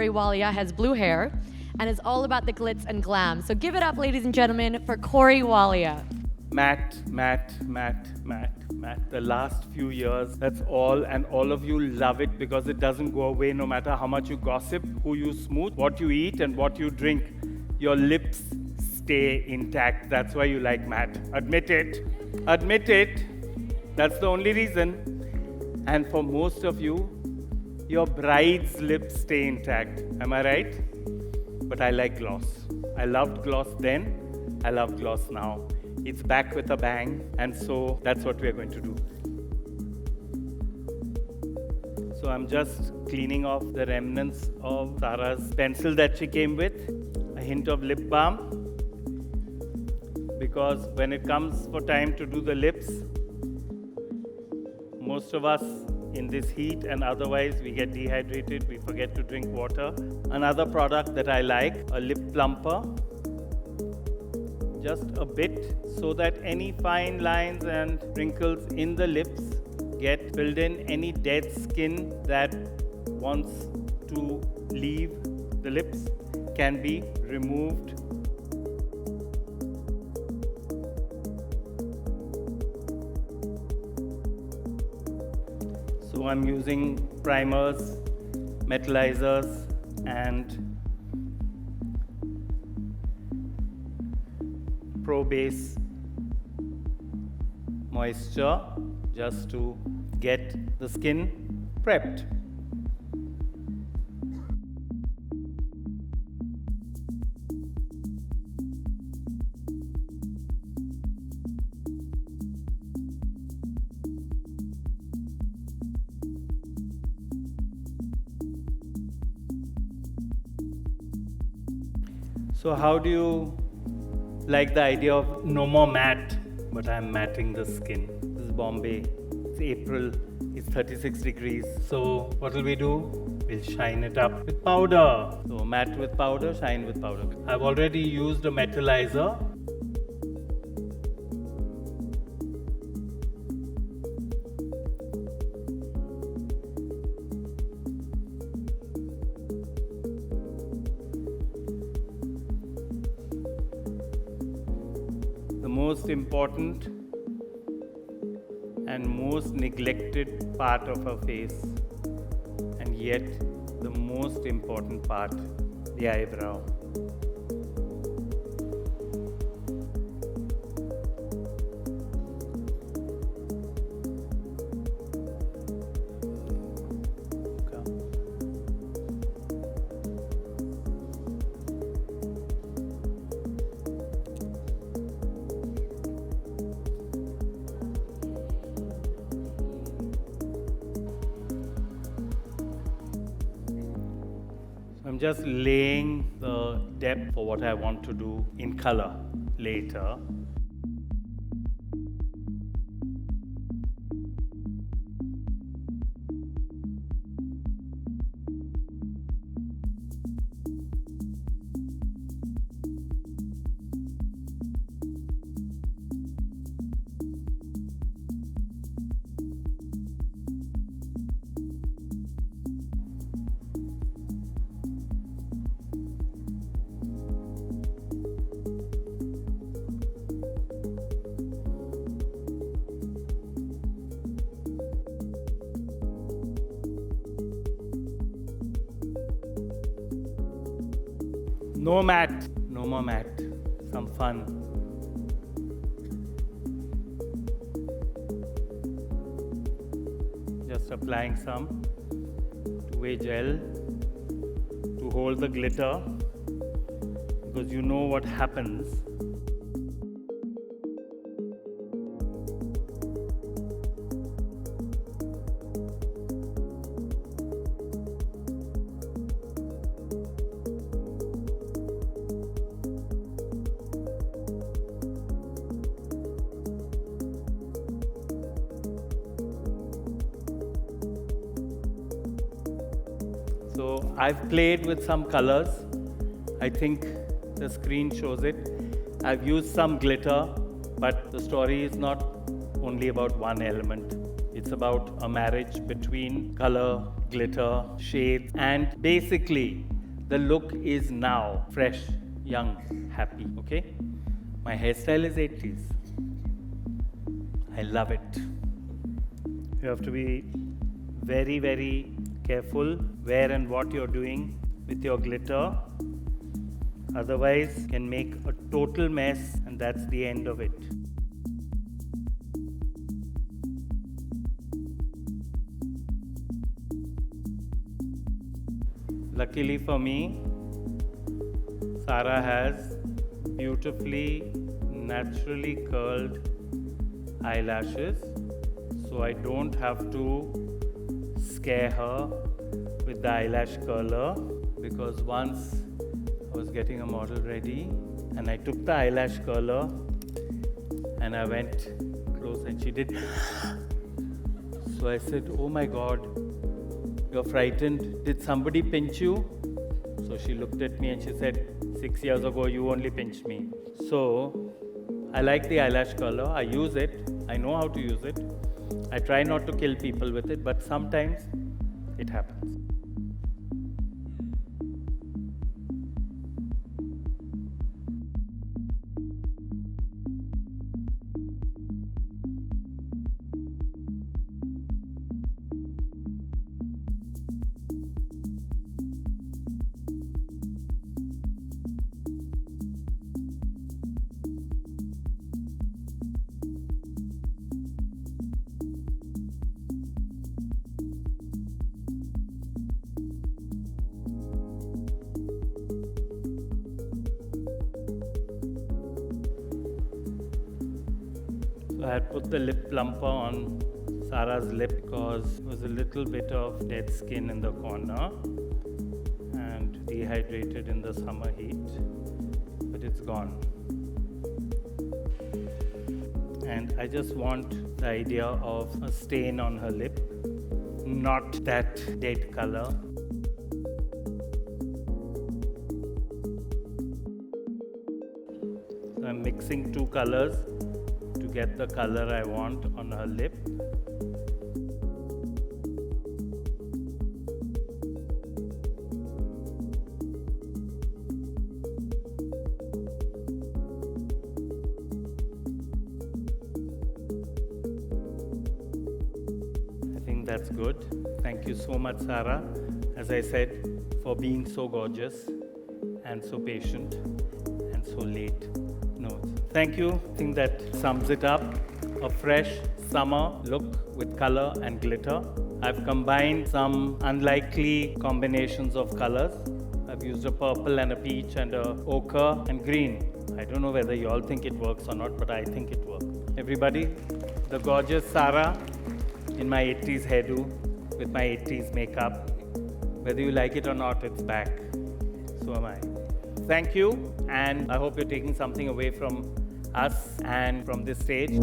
Corey Walia has blue hair and is all about the glitz and glam. So give it up, ladies and gentlemen, for Corey Walia. Matte. The last few years, that's all, and all of you love it because it doesn't go away no matter how much you gossip, who you smooth, what you eat, and what you drink. Your lips stay intact. That's why you like matte. Admit it. Admit it. That's the only reason. And for most of you, your bride's lips stay intact. Am I right? But I like gloss. I loved gloss then. I love gloss now. It's back with a bang, and so that's what we're going to do. So I'm just cleaning off the remnants of Sarah's pencil that she came with, a hint of lip balm, because when it comes for time to do the lips, most of us in this heat and otherwise we get dehydrated, we forget to drink water. Another product that I like, a lip plumper. Just a bit so that any fine lines and wrinkles in the lips get filled in. Any dead skin that wants to leave the lips can be removed. So I'm using primers, metallizers, and Pro Base moisture just to get the skin prepped. So how do you like the idea of no more matte, but I'm matting the skin? This is Bombay. It's April. It's 36 degrees. So what will we do? We'll shine it up with powder. So matte with powder, shine with powder. I've already used a metallizer. The most important and most neglected part of our face, and yet the most important part, the eyebrow. I'm just laying the depth for what I want to do in color later. No matte, no more matte, some fun. Just applying some 2-way gel to hold the glitter, because you know what happens. So I've played with some colors. I think the screen shows it. I've used some glitter, but the story is not only about one element. It's about a marriage between color, glitter, shades, and basically The look is now fresh, young, happy, okay? My hairstyle is 80s. I love it. You have to be very, very careful where and what you're doing with your glitter. Otherwise, can make a total mess, and that's the end of it. Luckily for me, Sara has beautifully, naturally curled eyelashes, so I don't have to scare her with the eyelash curler, because once I was getting a model ready and I took the eyelash curler and I went close and she did. So I said, "Oh my God, you're frightened. Did somebody pinch you?" So she looked at me and she said, "6 years ago you only pinched me." So I like the eyelash curler. I use it. I know how to use it. I try not to kill people with it, but sometimes it happens. So I had put the lip plumper on Sara's lip because there was a little bit of dead skin in the corner and dehydrated in the summer heat, but it's gone. And I just want the idea of a stain on her lip, not that dead color. So I'm mixing two colors to get the color I want on her lip. I think that's good. Thank you so much, Sara, as I said, for being so gorgeous and so patient and so late. No, thank you. I think that sums it up. A fresh summer look with color and glitter. I've combined some unlikely combinations of colors. I've used a purple and a peach and a ochre and green. I don't know whether you all think it works or not, but I think it works. Everybody, the gorgeous Sara in my 80s hairdo with my 80s makeup. Whether you like it or not, it's back. So am I. Thank you, and I hope you're taking something away from us and from this stage.